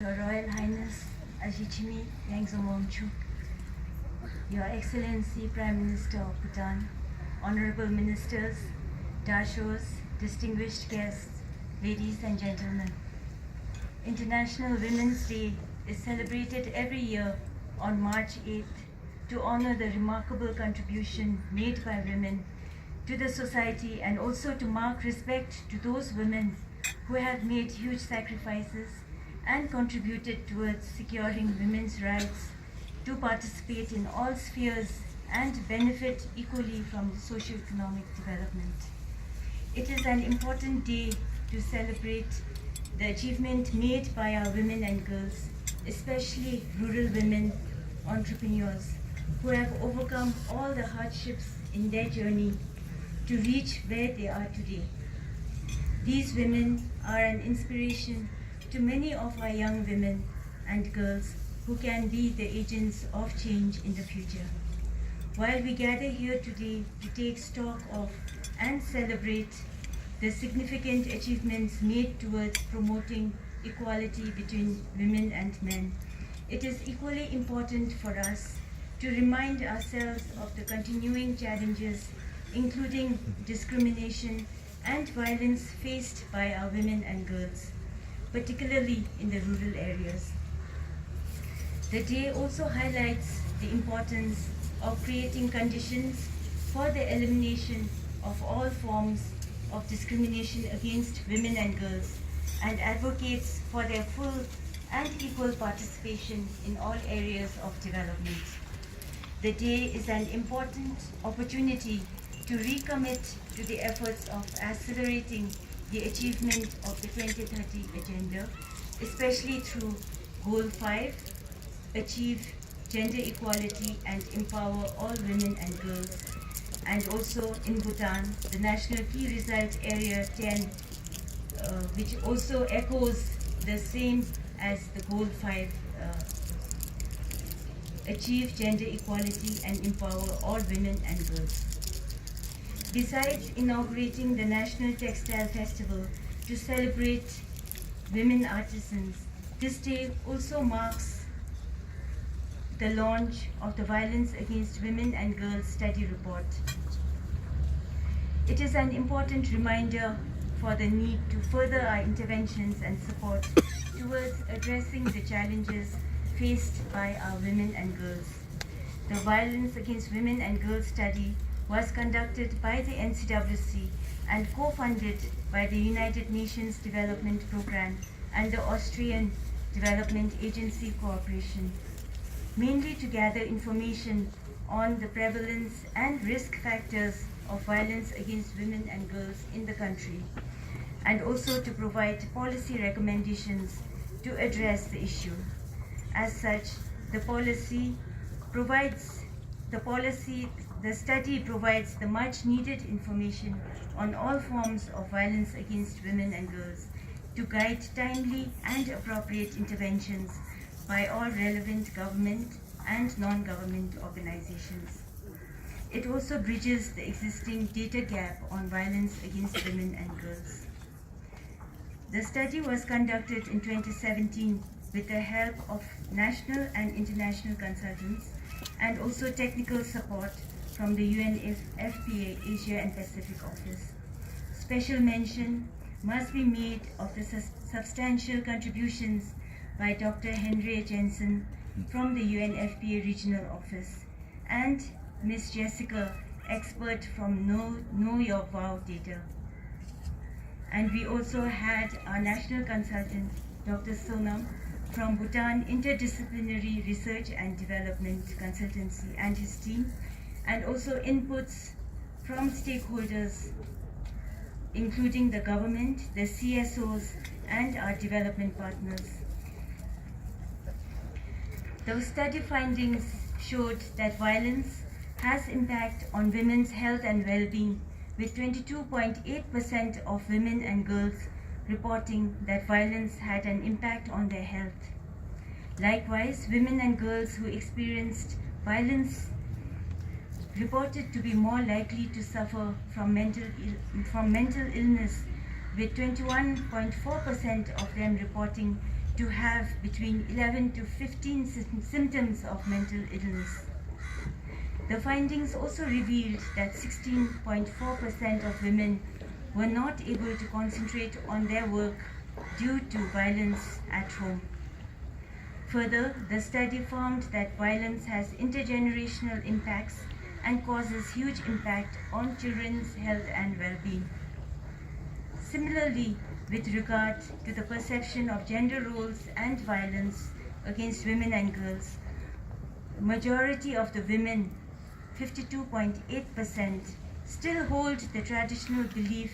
Your Royal Highness, Ashi, Chimi, Yanzom, Wangchuck, Your Excellency Prime Minister of Bhutan, Honorable Ministers, Dashos, distinguished guests, ladies and gentlemen. International Women's Day is celebrated every year on March 8th to honor the remarkable contribution made by women to the society and also to mark respect to those women who have made huge sacrifices and contributed towards securing women's rights to participate in all spheres and benefit equally from the socio-economic development. It is an important day to celebrate the achievement made by our women and girls, especially rural women entrepreneurs who have overcome all the hardships in their journey to reach where they are today. These women are an inspiration to many of our young women and girls who can be the agents of change in the future. While we gather here today to take stock of and celebrate the significant achievements made towards promoting equality between women and men, it is equally important for us to remind ourselves of the continuing challenges, including discrimination and violence faced by our women and girls, particularly in the rural areas. The day also highlights the importance of creating conditions for the elimination of all forms of discrimination against women and girls and advocates for their full and equal participation in all areas of development. The day is an important opportunity to recommit to the efforts of accelerating the achievement of the 2030 agenda, especially through Goal 5, achieve gender equality and empower all women and girls, and also in Bhutan, the National Key Result Area 10, which also echoes the same as the Goal 5, achieve gender equality and empower all women and girls. Besides inaugurating the National Textile Festival to celebrate women artisans, this day also marks the launch of the Violence Against Women and Girls Study Report. It is an important reminder for the need to further our interventions and support towards addressing the challenges faced by our women and girls. The Violence Against Women and Girls Study was conducted by the NCWC and co-funded by the United Nations Development Programme and the Austrian Development Agency Cooperation, mainly to gather information on the prevalence and risk factors of violence against women and girls in the country, and also to provide policy recommendations to address the issue. As such, the study provides the much needed information on all forms of violence against women and girls to guide timely and appropriate interventions by all relevant government and non-government organizations. It also bridges the existing data gap on violence against women and girls. The study was conducted in 2017 with the help of national and international consultants and also technical support from the UNFPA Asia and Pacific Office. Special mention must be made of the substantial contributions by Dr. Henry Jensen from the UNFPA Regional Office and Ms. Jessica, expert from Know Your Wow Data. And we also had our national consultant, Dr. Sonam, from Bhutan Interdisciplinary Research and Development Consultancy and his team, and also inputs from stakeholders, including the government, the CSOs, and our development partners. The study findings showed that violence has impact on women's health and well-being, with 22.8% of women and girls reporting that violence had an impact on their health. Likewise, women and girls who experienced violence reported to be more likely to suffer from mental illness, with 21.4% of them reporting to have between 11 to 15 symptoms of mental illness. The findings also revealed that 16.4% of women were not able to concentrate on their work due to violence at home. Further, the study found that violence has intergenerational impacts and causes huge impact on children's health and well-being. Similarly, with regard to the perception of gender roles and violence against women and girls, the majority of the women, 52.8%, still hold the traditional belief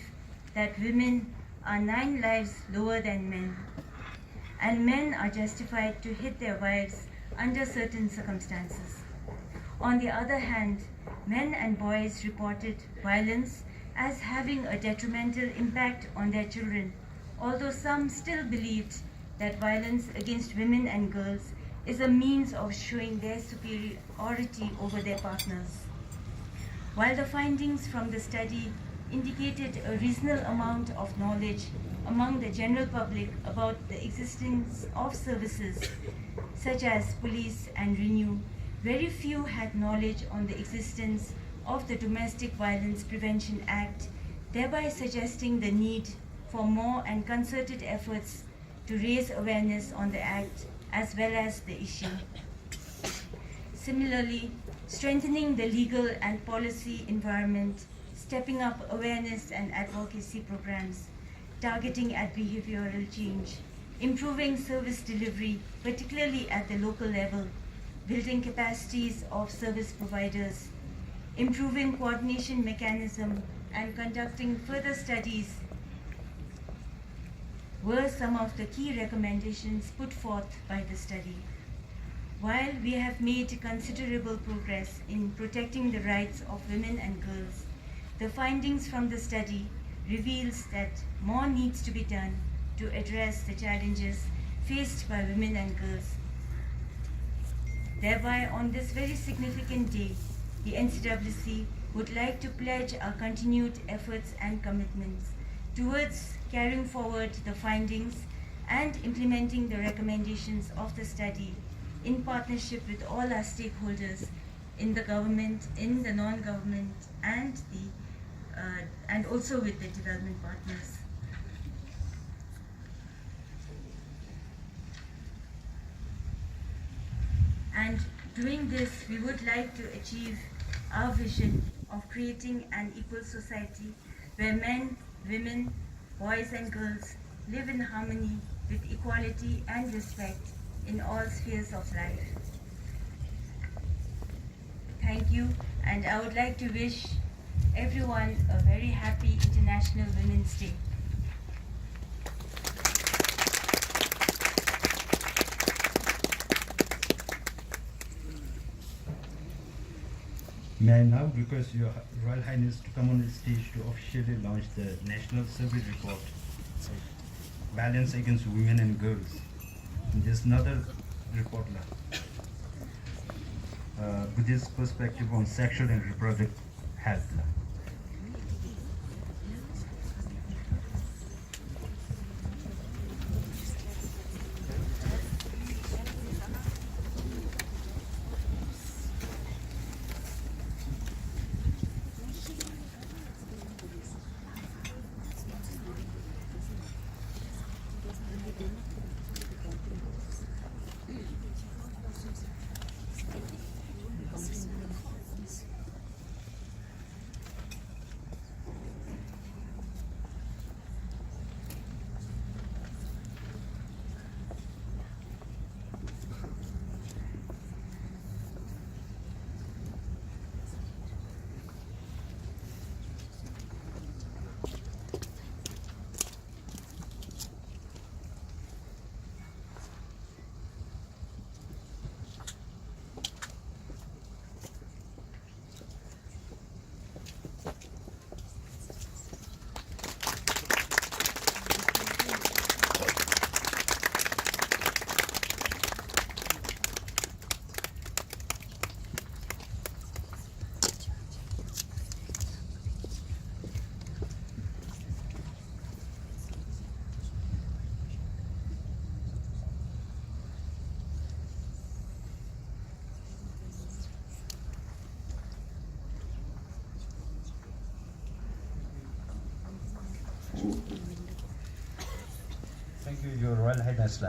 that women are 9 lives lower than men, and men are justified to hit their wives under certain circumstances. On the other hand, men and boys reported violence as having a detrimental impact on their children, although some still believed that violence against women and girls is a means of showing their superiority over their partners. While the findings from the study indicated a reasonable amount of knowledge among the general public about the existence of services such as police and Renew, very few had knowledge on the existence of the Domestic Violence Prevention Act, thereby suggesting the need for more and concerted efforts to raise awareness on the Act as well as the issue. Similarly, strengthening the legal and policy environment, stepping up awareness and advocacy programs, targeting at behavioral change, improving service delivery, particularly at the local level, building capacities of service providers, improving coordination mechanism, and conducting further studies were some of the key recommendations put forth by the study. While we have made considerable progress in protecting the rights of women and girls, the findings from the study reveals that more needs to be done to address the challenges faced by women and girls. Thereby, on this very significant day, the NCWC would like to pledge our continued efforts and commitments towards carrying forward the findings and implementing the recommendations of the study in partnership with all our stakeholders in the government, in the non-government, and also with the development partners. And doing this, we would like to achieve our vision of creating an equal society where men, women, boys and girls live in harmony with equality and respect in all spheres of life. Thank you, and I would like to wish everyone a very happy International Women's Day. May I now request Your Royal Highness to come on the stage to officially launch the National Survey Report, Violence Against Women and Girls. This another report, Buddhist perspective on sexual and reproductive health. you, Your Royal Highness.